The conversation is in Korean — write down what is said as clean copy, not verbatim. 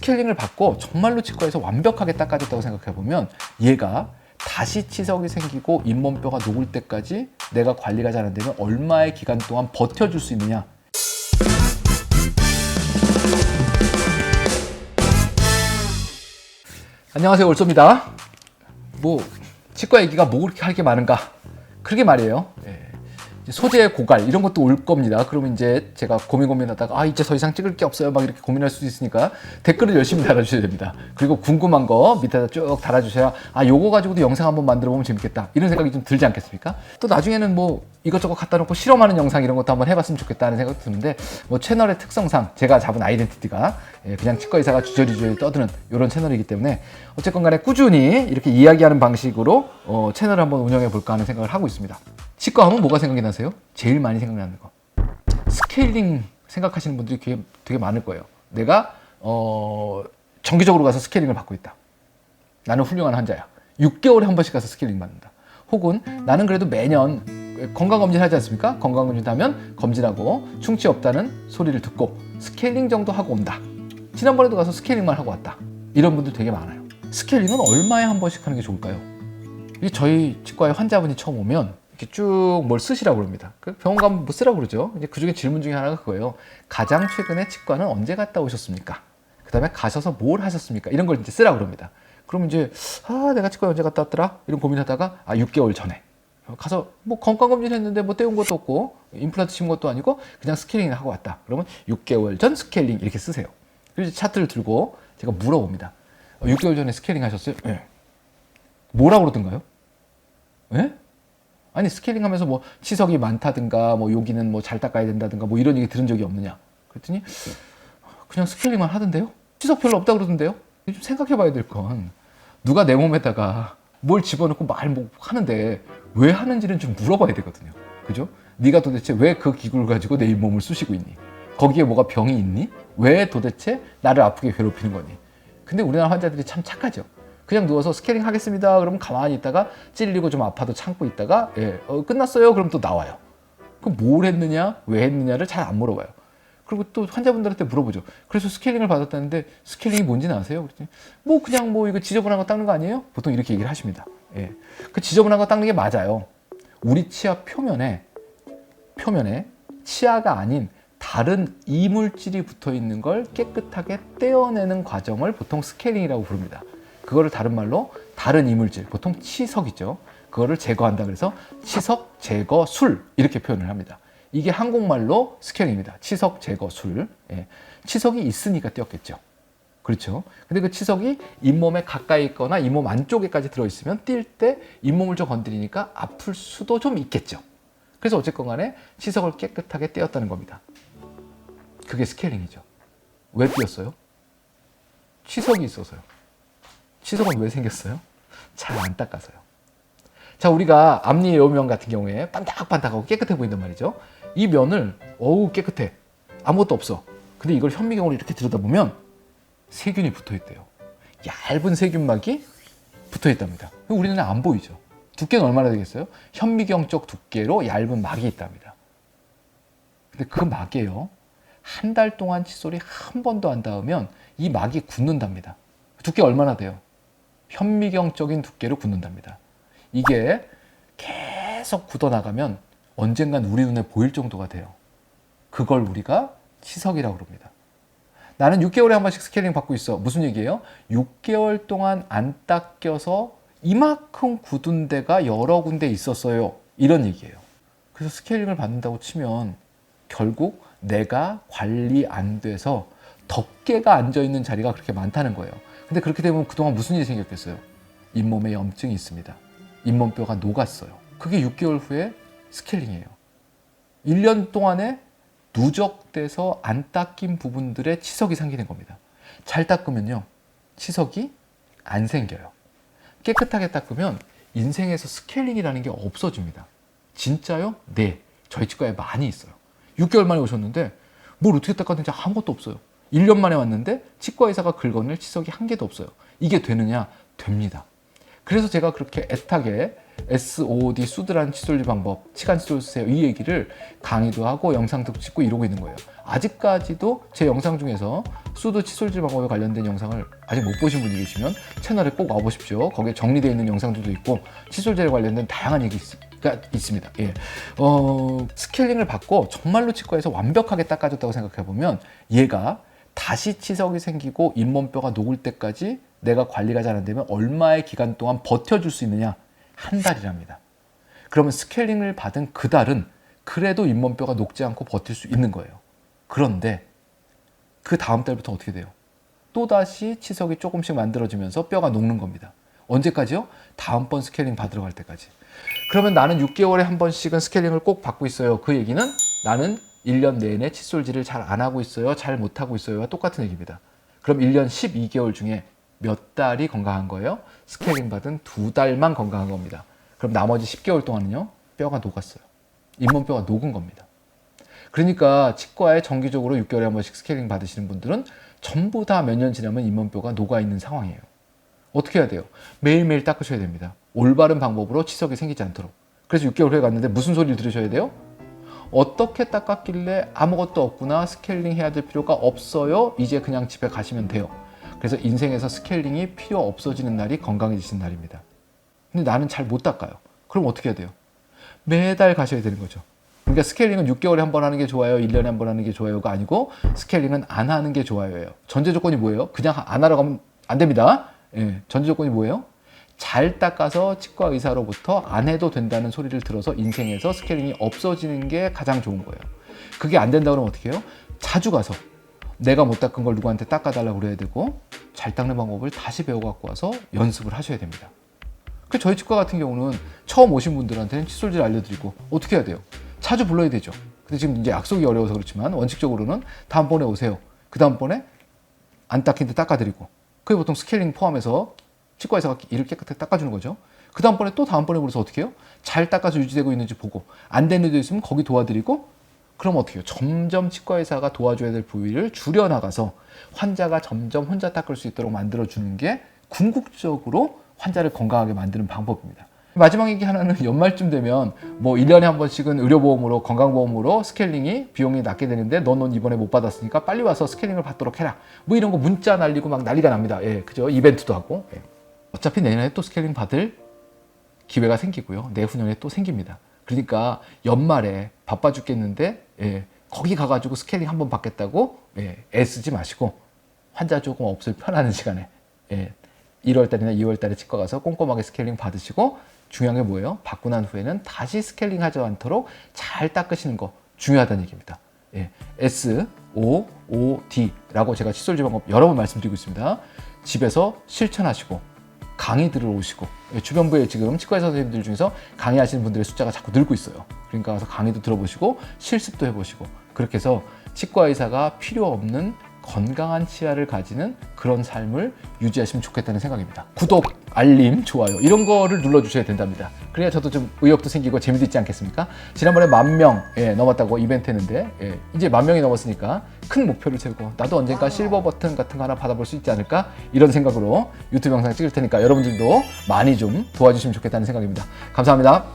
스케일링을 받고 정말로 치과에서 완벽하게 닦아줬다고 생각해보면 얘가 다시 치석이 생기고 잇몸뼈가 녹을 때까지 내가 관리가 잘 안 되면 얼마의 기간 동안 버텨줄 수 있느냐. 안녕하세요, 올소입니다. 치과 얘기가 뭐 그렇게 할 게 많은가? 그러게 말이에요. 소재 고갈 이런 것도 올 겁니다. 그러면 이제 제가 고민하다가 이제 더 이상 찍을 게 없어요 막 이렇게 고민할 수도 있으니까 댓글을 열심히 달아주셔야 됩니다. 그리고 궁금한 거 밑에다 쭉 달아주셔야 요거 가지고도 영상 한번 만들어 보면 재밌겠다 이런 생각이 좀 들지 않겠습니까? 또 나중에는 이것저것 갖다 놓고 실험하는 영상 이런 것도 한번 해봤으면 좋겠다는 생각도 드는데 채널의 특성상 제가 잡은 아이덴티티가 그냥 치과 의사가 주저리주저리 떠드는 이런 채널이기 때문에 어쨌건 간에 꾸준히 이렇게 이야기하는 방식으로 채널을 한번 운영해 볼까 하는 생각을 하고 있습니다. 치과 하면 뭐가 생각이 나세요? 제일 많이 생각나는 거 스케일링 생각하시는 분들이 되게 많을 거예요. 내가 정기적으로 가서 스케일링을 받고 있다. 나는 훌륭한 환자야. 6개월에 한 번씩 가서 스케일링 받는다. 혹은 나는 그래도 매년 건강검진 하지 않습니까? 건강검진 하면 검진하고 충치 없다는 소리를 듣고 스케일링 정도 하고 온다. 지난번에도 가서 스케일링만 하고 왔다. 이런 분들 되게 많아요. 스케일링은 얼마에 한 번씩 하는 게 좋을까요? 저희 치과에 환자분이 처음 오면 이렇게 쭉 뭘 쓰시라고 그럽니다. 병원 가면 뭐 쓰라고 그러죠. 이제 그 중에 질문 중에 하나가 그거예요. 가장 최근에 치과는 언제 갔다 오셨습니까? 그 다음에 가셔서 뭘 하셨습니까? 이런 걸 이제 쓰라고 그럽니다. 그러면 이제 내가 치과에 언제 갔다 왔더라? 이런 고민하다가 6개월 전에 가서 건강검진 했는데 떼운 것도 없고 임플란트 심은 것도 아니고 그냥 스케일링을 하고 왔다. 그러면 6개월 전 스케일링 이렇게 쓰세요. 그리고 이제 차트를 들고 제가 물어봅니다. 6개월 전에 스케일링 하셨어요? 네. 뭐라고 그러던가요? 네? 아니 스케일링 하면서 치석이 많다든가 여기는 잘 닦아야 된다든가 이런 얘기 들은 적이 없느냐. 그랬더니 그냥 스케일링만 하던데요? 치석 별로 없다 그러던데요? 좀 생각해 봐야 될 건 누가 내 몸에다가 뭘 집어넣고 하는데 왜 하는지는 좀 물어봐야 되거든요. 그죠? 네가 도대체 왜 그 기구를 가지고 내 잇몸을 쑤시고 있니? 거기에 뭐가 병이 있니? 왜 도대체 나를 아프게 괴롭히는 거니? 근데 우리나라 환자들이 참 착하죠. 그냥 누워서 스케일링 하겠습니다. 그러면 가만히 있다가 찔리고 좀 아파도 참고 있다가 끝났어요. 그럼 또 나와요. 그럼 뭘 했느냐? 왜 했느냐를 잘 안 물어봐요. 그리고 또 환자분들한테 물어보죠. 그래서 스케일링을 받았다는데 스케일링이 뭔지는 아세요? 그랬더니 그냥 이거 지저분한 거 닦는 거 아니에요? 보통 이렇게 얘기를 하십니다. 그 지저분한 거 닦는 게 맞아요. 우리 치아 표면에 치아가 아닌 다른 이물질이 붙어 있는 걸 깨끗하게 떼어내는 과정을 보통 스케일링이라고 부릅니다. 그거를 다른 말로 다른 이물질, 보통 치석이죠. 그거를 제거한다 그래서 치석 제거술 이렇게 표현을 합니다. 이게 한국말로 스케일링입니다. 치석 제거술. 치석이 있으니까 떼었겠죠. 그렇죠. 근데 그 치석이 잇몸에 가까이 있거나 잇몸 안쪽에까지 들어있으면 뛸 때 잇몸을 좀 건드리니까 아플 수도 좀 있겠죠. 그래서 어쨌건 간에 치석을 깨끗하게 떼었다는 겁니다. 그게 스케일링이죠. 왜 떼었어요? 치석이 있어서요. 치석은 왜 생겼어요? 잘 안 닦아서요. 자, 우리가 앞니 에어면 같은 경우에 반딱반딱하고 깨끗해 보인단 말이죠. 이 면을 깨끗해. 아무것도 없어. 근데 이걸 현미경으로 이렇게 들여다보면 세균이 붙어 있대요. 얇은 세균막이 붙어 있답니다. 우리 눈에 안 보이죠. 두께는 얼마나 되겠어요? 현미경적 두께로 얇은 막이 있답니다. 근데 그 막이에요. 한 달 동안 칫솔이 한 번도 안 닿으면 이 막이 굳는답니다. 두께 얼마나 돼요? 현미경적인 두께로 굳는답니다. 이게 계속 굳어나가면 언젠간 우리 눈에 보일 정도가 돼요. 그걸 우리가 치석이라고 그럽니다. 나는 6개월에 한 번씩 스케일링 받고 있어. 무슨 얘기예요? 6개월 동안 안 닦여서 이만큼 굳은 데가 여러 군데 있었어요. 이런 얘기예요. 그래서 스케일링을 받는다고 치면 결국 내가 관리 안 돼서 덮개가 앉아있는 자리가 그렇게 많다는 거예요. 근데 그렇게 되면 그동안 무슨 일이 생겼겠어요? 잇몸에 염증이 있습니다. 잇몸뼈가 녹았어요. 그게 6개월 후에 스케일링이에요. 1년 동안에 누적돼서 안 닦인 부분들의 치석이 생기는 겁니다. 잘 닦으면요, 치석이 안 생겨요. 깨끗하게 닦으면 인생에서 스케일링이라는 게 없어집니다. 진짜요? 네. 저희 치과에 많이 있어요. 6개월 만에 오셨는데 뭘 어떻게 닦았는지 아무것도 없어요. 1년 만에 왔는데 치과 의사가 긁어낼 치석이 한 개도 없어요. 이게 되느냐? 됩니다. 그래서 제가 그렇게 애타게 SOOD, 수드라는 칫솔질 방법, 치간 칫솔 쓰세요. 이 얘기를 강의도 하고 영상도 찍고 이러고 있는 거예요. 아직까지도 제 영상 중에서 수드 칫솔질 방법에 관련된 영상을 아직 못 보신 분이 계시면 채널에 꼭 와보십시오. 거기에 정리되어 있는 영상들도 있고 칫솔질에 관련된 다양한 얘기가 있습니다. 예. 스케일링을 받고 정말로 치과에서 완벽하게 닦아줬다고 생각해보면 얘가 다시 치석이 생기고 잇몸뼈가 녹을 때까지 내가 관리가 잘 안 되면 얼마의 기간 동안 버텨줄 수 있느냐? 한 달이랍니다. 그러면 스케일링을 받은 그 달은 그래도 잇몸뼈가 녹지 않고 버틸 수 있는 거예요. 그런데 그 다음 달부터 어떻게 돼요? 또다시 치석이 조금씩 만들어지면서 뼈가 녹는 겁니다. 언제까지요? 다음번 스케일링 받으러 갈 때까지. 그러면 나는 6개월에 한 번씩은 스케일링을 꼭 받고 있어요. 그 얘기는 나는 1년 내내 칫솔질을 잘 안 하고 있어요, 잘 못하고 있어요와 똑같은 얘기입니다. 그럼 1년 12개월 중에 몇 달이 건강한 거예요? 스케일링 받은 2달만 건강한 겁니다. 그럼 나머지 10개월 동안은요, 뼈가 녹았어요. 잇몸뼈가 녹은 겁니다. 그러니까 치과에 정기적으로 6개월에 한 번씩 스케일링 받으시는 분들은 전부 다 몇 년 지나면 잇몸뼈가 녹아 있는 상황이에요. 어떻게 해야 돼요? 매일매일 닦으셔야 됩니다. 올바른 방법으로 치석이 생기지 않도록. 그래서 6개월 후에 갔는데 무슨 소리를 들으셔야 돼요? 어떻게 닦았길래 아무것도 없구나, 스케일링 해야 될 필요가 없어요, 이제 그냥 집에 가시면 돼요. 그래서 인생에서 스케일링이 필요 없어지는 날이 건강해지신 날입니다. 근데 나는 잘 못 닦아요. 그럼 어떻게 해야 돼요? 매달 가셔야 되는 거죠. 그러니까 스케일링은 6개월에 한 번 하는 게 좋아요, 1년에 한 번 하는 게 좋아요가 아니고 스케일링은 안 하는 게 좋아요예요. 전제 조건이 뭐예요? 그냥 안 하러 가면 안 됩니다. 예, 전제 조건이 뭐예요? 잘 닦아서 치과 의사로부터 안 해도 된다는 소리를 들어서 인생에서 스케일링이 없어지는 게 가장 좋은 거예요. 그게 안 된다 그러면 어떻게 해요? 자주 가서 내가 못 닦은 걸 누구한테 닦아달라고 그래야 되고, 잘 닦는 방법을 다시 배워갖고 와서 연습을 하셔야 됩니다. 그 저희 치과 같은 경우는 처음 오신 분들한테는 칫솔질 알려드리고 어떻게 해야 돼요? 자주 불러야 되죠. 근데 지금 이제 약속이 어려워서 그렇지만 원칙적으로는 다음번에 오세요. 그 다음번에 안 닦인데 닦아드리고, 그게 보통 스케일링 포함해서 치과에서 이를 깨끗하게 닦아주는 거죠. 그 다음번에 또 다음번에 그래서 어떻게 해요? 잘 닦아서 유지되고 있는지 보고, 안 되는 데 있으면 거기 도와드리고, 그럼 어떻게 해요? 점점 치과의사가 도와줘야 될 부위를 줄여나가서 환자가 점점 혼자 닦을 수 있도록 만들어주는 게 궁극적으로 환자를 건강하게 만드는 방법입니다. 마지막 얘기 하나는 연말쯤 되면 뭐 1년에 한 번씩은 의료보험으로, 건강보험으로 스케일링이 비용이 낮게 되는데 넌 이번에 못 받았으니까 빨리 와서 스케일링을 받도록 해라. 뭐 이런 거 문자 날리고 막 난리가 납니다. 예, 그죠? 이벤트도 하고. 예. 어차피 내년에 또 스케일링 받을 기회가 생기고요. 내후년에 또 생깁니다. 그러니까 연말에 바빠 죽겠는데 거기 가가지고 스케일링 한번 받겠다고 애쓰지 마시고, 환자 조금 없을 편하는 시간에 1월달이나 2월달에 치과 가서 꼼꼼하게 스케일링 받으시고, 중요한 게 뭐예요? 받고 난 후에는 다시 스케일링 하지 않도록 잘 닦으시는 거 중요하다는 얘기입니다. SOOD라고 제가 칫솔질 방법 여러 번 말씀드리고 있습니다. 집에서 실천하시고 강의 들어오시고, 주변부에 지금 치과 의사 선생님들 중에서 강의하시는 분들의 숫자가 자꾸 늘고 있어요. 그러니까 가서 강의도 들어보시고 실습도 해보시고, 그렇게 해서 치과 의사가 필요 없는 건강한 치아를 가지는 그런 삶을 유지하시면 좋겠다는 생각입니다. 구독, 알림, 좋아요 이런 거를 눌러주셔야 된답니다. 그래야 저도 좀 의욕도 생기고 재미도 있지 않겠습니까? 지난번에 10,000명 넘었다고 이벤트 했는데 이제 10,000명이 넘었으니까 큰 목표를 세우고, 나도 언젠가 실버 버튼 같은 거 하나 받아볼 수 있지 않을까, 이런 생각으로 유튜브 영상 찍을 테니까 여러분들도 많이 좀 도와주시면 좋겠다는 생각입니다. 감사합니다.